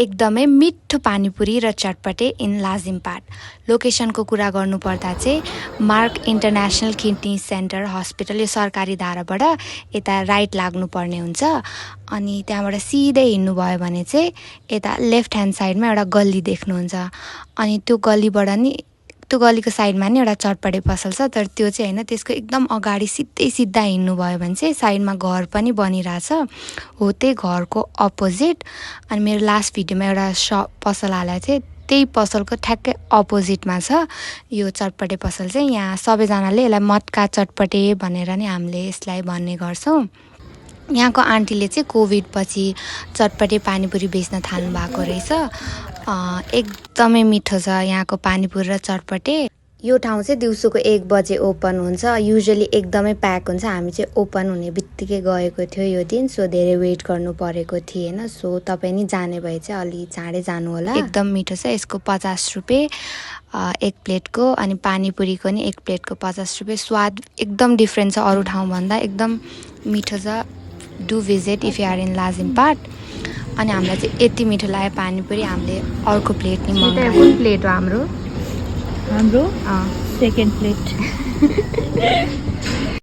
एकदमै मिठो पानीपुरी र चटपटे इन लाजिमपाट। लोकेसनको कुरा गर्नुपर्दा चाहिँ mark international kidney centre hospital, यो सरकारी धाराबाट यता राइट लाग्नुपर्ने हुन्छ। अनि त्यहाँबाट सिधै हिँड्नुभयो भने चाहिँ यता लेफ्ट ह्यान्ड साइडमा एउटा गल्ली देख्नुहुन्छ। अनि त्यो गल्लीबाट नि त्यो गल्लीको साइडमा नि एउटा चटपटे पसल छ, तर त्यो चाहिँ होइन, त्यसको एकदम अगाडि सिधा हिँड्नुभयो भने चाहिँ साइडमा घर पनि बनिरहेछ, हो त्यही घरको अपोजिट। अनि मेरो लास्ट भिडियोमा एउटा पसल हालेको थिएँ, त्यही पसलको ठ्याक्कै अपोजिटमा छ यो चटपटे पसल चाहिँ। यहाँ सबैजनाले यसलाई मटका चटपटे भनेर नि हामीले यसलाई भन्ने गर्छौँ। यहाँको आन्टीले चाहिँ कोभिड पछि चटपटे पानीपुरी बेच्न थाल्नु भएको रहेछ। एकदमै मिठो छ यहाँको पानीपुरी र चटपटे। यो ठाउँ चाहिँ दिउँसोको 1 बजे ओपन हुन्छ। युजुअली एकदमै प्याक हुन्छ। हामी चाहिँ ओपन हुने बित्तिकै गएको थियो यो दिन, सो धेरै वेट गर्नु परेको थिएन। सो तपाईँ नि जाने भए चाहिँ अलि चाँडै जानु होला। एकदम मिठो छ। यसको 50 रुपियाँ एक प्लेटको, अनि पानीपुरीको नि एक प्लेटको 50 रुपियाँ। स्वाद एकदम डिफ्रेन्ट छ अरू ठाउँभन्दा, एकदम मिठो छ। Do visit if you are in Lazimpat. अनि हामीलाई चाहिँ यति मिठो लाग्यो पानीपुरी, हामीले अर्को प्लेट नि मगायो। कुन प्लेट हो हाम्रो? हाम्रो सेकेन्ड प्लेट।